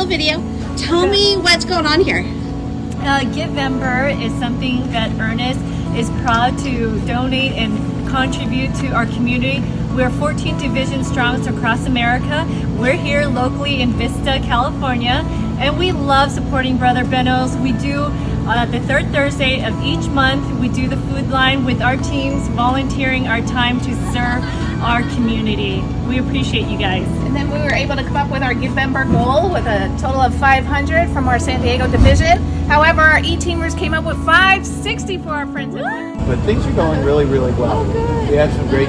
little video. Tell me what's going on here. Givember is something that Ernest is proud to donate and contribute to our community. We're 14 divisions strong across America. We're here locally in Vista, California, and we love supporting Brother Benno's. We do the third Thursday of each month, we do the food line with our teams, volunteering our time to serve our community. We appreciate you guys. And then we were able to come up with our Givember goal with a total of 500 from our San Diego division. However, our E-teamers came up with 560 for our friends. But things are going really, really well. We have some great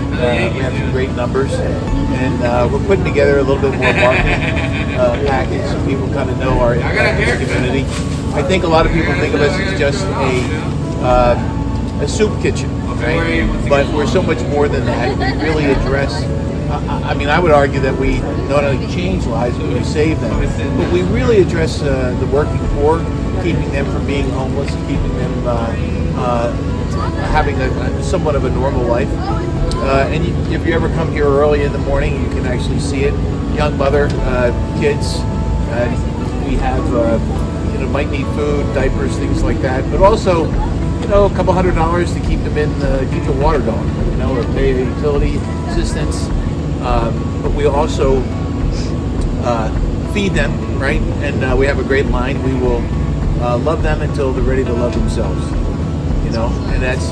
numbers, and we're putting together a little bit more marketing package so people kind of know our community. I think a lot of people think of us as just a soup kitchen, right? But we're so much more than that. We really address. I mean, I would argue that we not only change lives, but we save them. But we really address the working poor, keeping them from being homeless, keeping them having somewhat of a normal life. And if you ever come here early in the morning, you can actually see it. Young mother, kids, we have might need food, diapers, things like that. But also, a couple $100 to keep them keep the water going. Or pay utility assistance. But we also feed them, right? And we have a great line. We will love them until they're ready to love themselves. And that's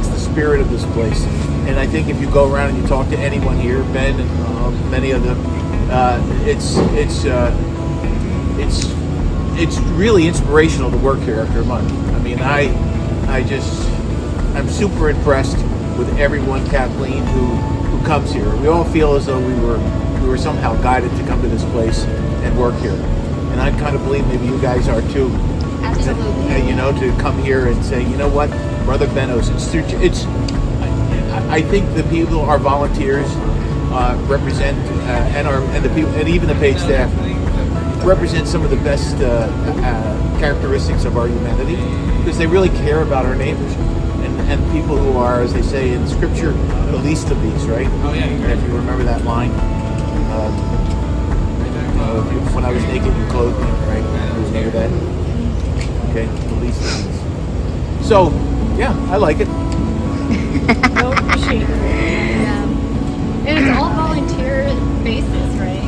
the spirit of this place. And I think if you go around and you talk to anyone here, Ben and many of them, it's really inspirational to work here after a month. I mean, I'm super impressed with everyone, Kathleen, who comes here. We all feel as though we were somehow guided to come to this place and work here. And I kind of believe maybe you guys are too. Absolutely. To come here and say, you know what, Brother Benno's. I think the people, our volunteers, represent, and the people, and even the paid staff, represent some of the best characteristics of our humanity, because they really care about our neighbors and people who are, as they say in Scripture, the least of these, right? Oh yeah. And if you remember that line, when I was naked, you clothed me, right? You remember that? Okay, the least of these. So, yeah, I like it. No, appreciate it. Yeah. And it's all volunteer basis, right?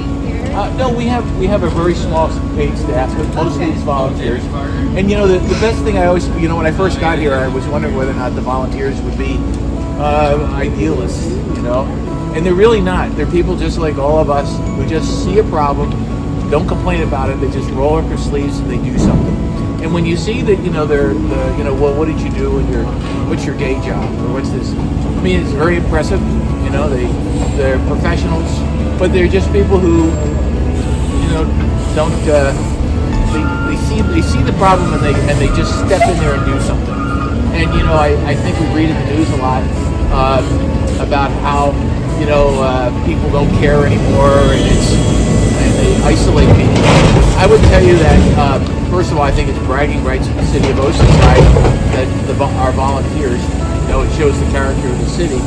No, we have a very small paid staff, but mostly it's volunteers. And the best thing I always, when I first got here, I was wondering whether or not the volunteers would be idealists, and they're really not. They're people just like all of us who just see a problem, don't complain about it. They just roll up their sleeves and they do something. And when you see that, well, what did you do what's your day job, or what's this? I mean, it's very impressive. They're professionals, but they're just people who, don't. They see the problem and they just step in there and do something. And I think we read in the news a lot about how people don't care anymore and they isolate people. I would tell you that first of all, I think it's bragging rights of the city of Oceanside that our volunteers, it shows the character of the city.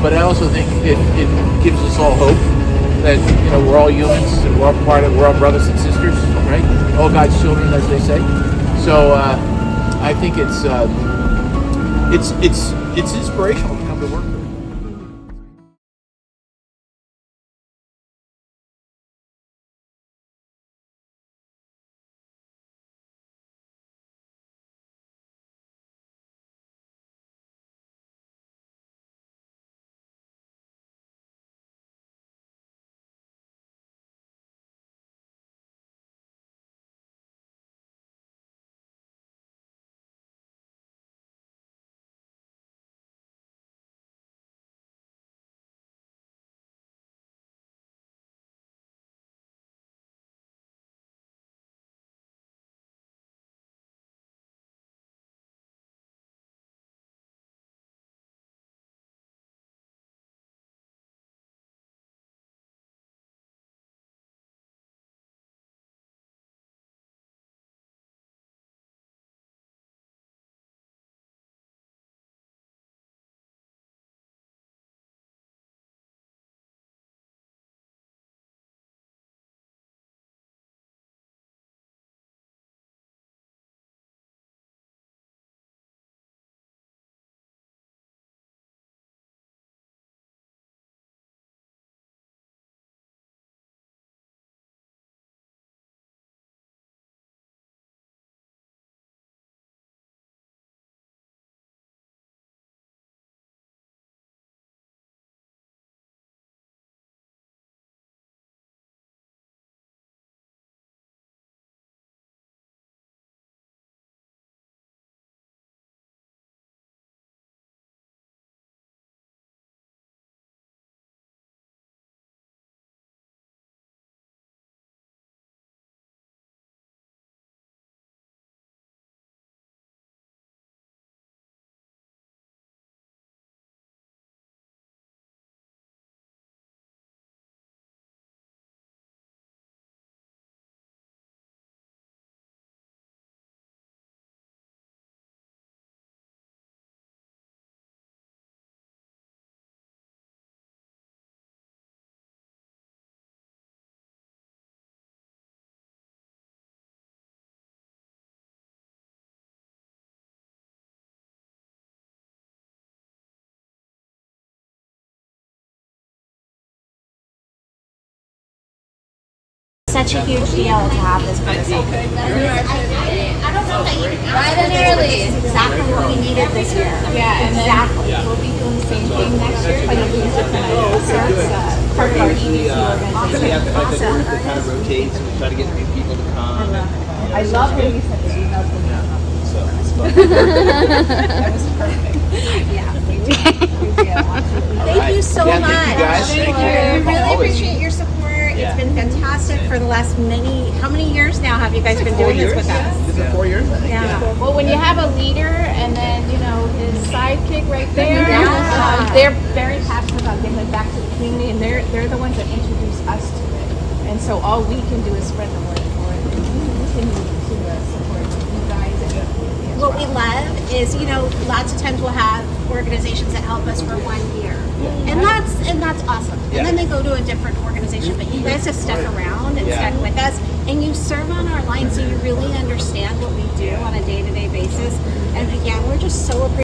But I also think it gives us all hope that we're all humans and we're all brothers and sisters, right? All God's children, as they say. So I think it's inspirational to come to work here. such a huge deal to have this person. I don't know that you right and early. It's exactly what we needed this year. Yeah, and exactly. then we'll be doing the same thing next year, but it'll be different. So it's part of our EDC organization. We have like a group that kind of rotates. We try to get new people to come. I love when you sent the email to me. So it's fun. That was perfect. Yeah. All Thank right. you so Yeah, much. thank you guys. Thank you. We really Always. appreciate your support. Yeah. It's been fantastic for the last how many years now have you guys been 4 doing years. this with us? Is it 4 years? I think. Yeah. Well, when you have a leader and then, his sidekick right there, Yeah. they're very passionate about giving it back to the community, and they're the ones that introduce us to it. And so all we can do is spread the word for it and continue to support you guys and the community as What well. we love is, lots of times we'll have organizations that help us for 1 year. And that's awesome. Yeah. And then they go to a different organization. But you guys have stuck around and stuck with us. And you serve on our line, so you really understand what we do on a day-to-day basis. And again, we're just so appreciative.